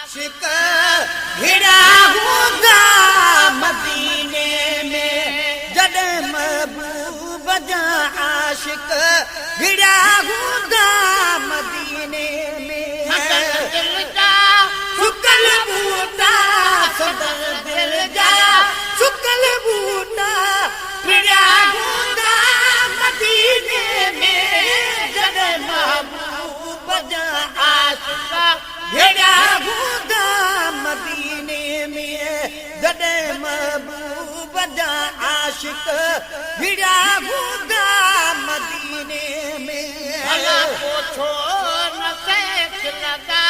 आशिक भिड़ा हूंदा मदीने में जॾहिं महबूब जा आशिक भिड़ा हूंदा मदीने में सुकल बूटा सदर दिल जा सुकल बूटा भिड़ा हूंदा मदीने में जॾहिं महबूब जा आशिक भिड़ा हूंदा मदीने में जॾहिं महबूब जा आशिक भिड़ा हूंदा मदीने में भला पूछो न सेठ लगा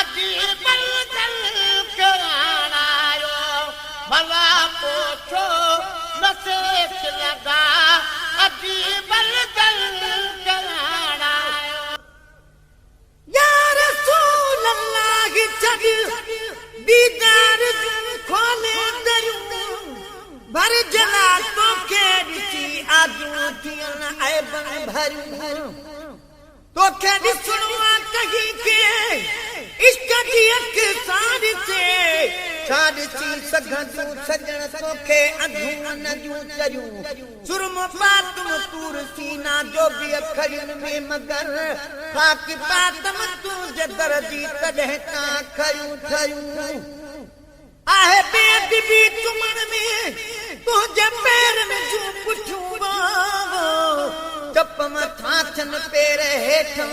अजीब दिल करायो भला पूछो न सेठ लगा अजीब दिल करायो या रसूल अल्लाह छॾ दीदार खोले दरियूं भर जना तोखे ॾिसी आजूं थियण ऐबन भरियूं तोखे ॾिसणो आहे कहीं के इश्क जी अख सां ॾिसे छा ॾिसी सघंदूं सॼण तोखे अधूं न जूं चरियूं सुरम पातम तूर सीना जो बि अखड़ियुनि में मगर पाक पातम तूं जे दर जी तॾहिं तां खयूं ठयूं आहे बेअदबी चुमण में तुंहिंजे पेरनि जूं पुठियूं चप मथां थियनि पेर हेठां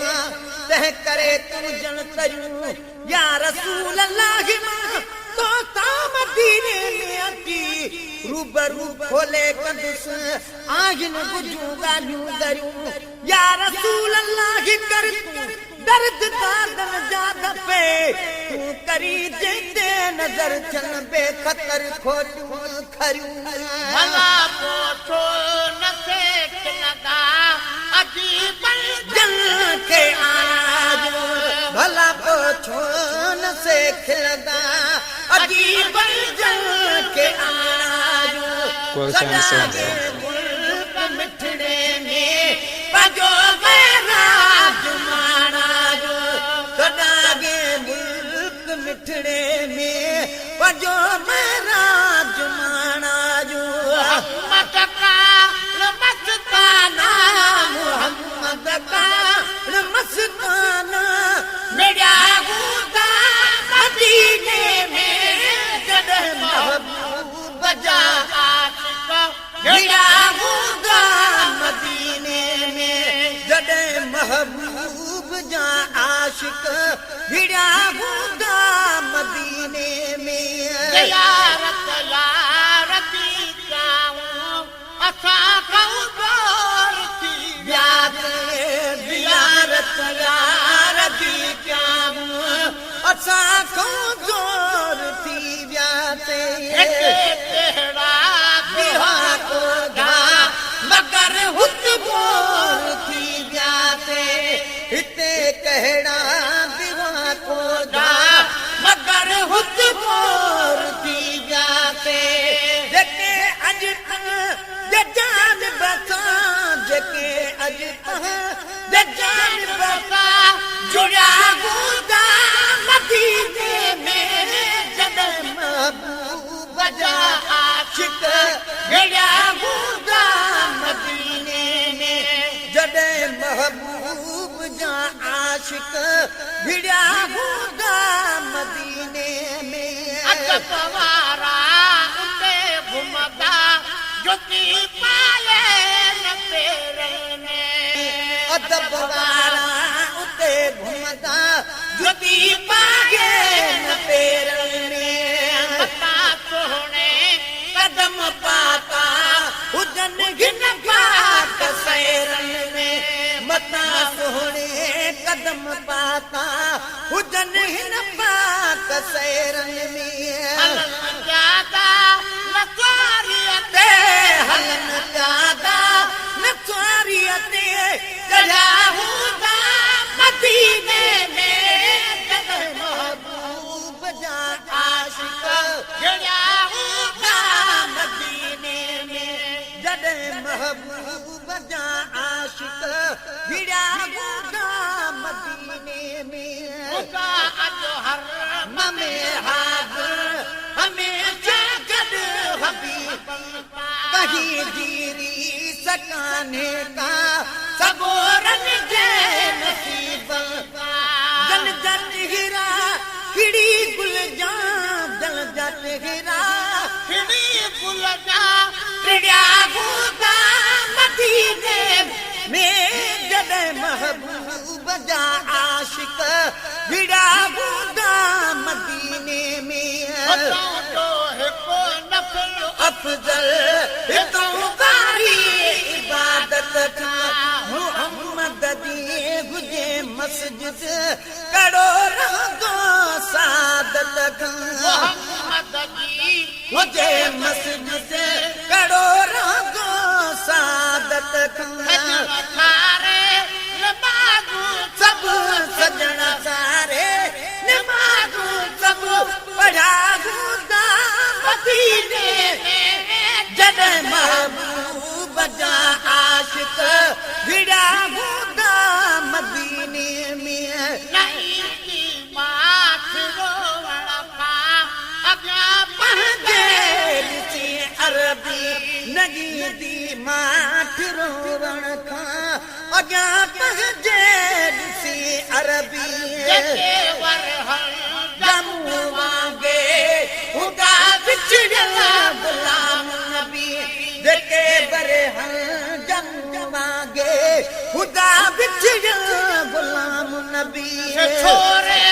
तंहिं करे तूं ॼण तरियूं या रसूल अल्लाह मां तो मदीने में अची रूबरू खोले कंदुसि आहिनि बुझूं ॻाल्हियूं दरियूं या रसूल अल्लाह कर तूं दर्द दादन जा दफ़े तूं करी जंहिंते नज़र थियनि बेख़तर खोटियूं खरियूं भला पूछो न सेठ लगा अजीब दिल खे आजो भला पूछो न सेठ लगा अजीब दिल खे आजो सदागे मुल्क मिठड़े में पजो राज माना जो सदागे मुल्क मिठड़े में पजो राज माना जो मोहम्मद का मस्ताना मोहम्मद का मस्ताना मेरा हूंदा मदीने में जॾहिं महबूब जा आशिक भिड़ा हूंदा मदीने में जॾहिं महबूब जा आशिक भिड़ा हूंदा मदीने में ज़ियारत यारती कयूं असां कौर थी ज़ियारत यारती कयूं असां कमज़ोर थी वियासीं तेरा बिहा को धा मगर हुत बोर थी वियासीं हिते कहिड़ा बिहा को धा मगर हुत बोर थी वियासीं जेके अॼु जान बसां जेके अॼु जान बसां जुड़िया हूंदा मदीने में जॾहिं महबूब जा आशिक भिड़ा हूंदा मदीने में जॾहिं महबूब जा आशिक भिड़ा हूंदा मदीने में अदब वारा उते घुमदा जुती पाए न पेरनि में अदब वारा उते घुमदा जुती पाए न पेरनि में मता सोहणे कदम पाता हुजनि घिन पात सैरनि में मता सोहणे कदम पाता हुजनि हिन पात सैरनि में हलन ज्यादा नसारियत हलन ज्यादा नसारियत चढ़िया हूंदा मदीने में जॾहिं महबूब जा आशिक भिड़ा हूंदा मदीने में जॾहिं महबूब जा आशिक भिड़ा हूंदा मदीने में अॼु हर में हाज़िर हमेशा गॾु हबीब कहीं जीरी सकाने का सगोरन जे नसीब जल जट हीरा खिड़ी गुल जा जल जट हीरा खिड़ी गुल जा टिड़िया बूंदा मदीने में जॾहिं महबूब जा आशिक भिड़ा बूंदा मदीने में जो हिकु नफ़ल अफजल हितों कारी इबादत का मुहम्मद दी हुजे मस्जिद कड़ो रंगो सादत का मोहम्मद जी हुजे मस्जिद कड़ो रंगो सादत का सारे नमाज़ू सब सजण सारे नमाज़ू सब पढ़ा बूंदा मदीने जॾहिं महबूब जा आशिक भिड़ा बूंदा मदीने में नहीं की माथ रोवण खां अॻियां पंहिंजे ॾिसी अरबी नगी दी माठ रोवण खां अॻियां पंहिंजे ॾिसी अरबी जेके वरहल जमू वांगे हुदा बिछड़ियल गुलाम नबी जेके बरहल जमू वांगे हुदा बिछड़ियल गुलाम नबी छोरे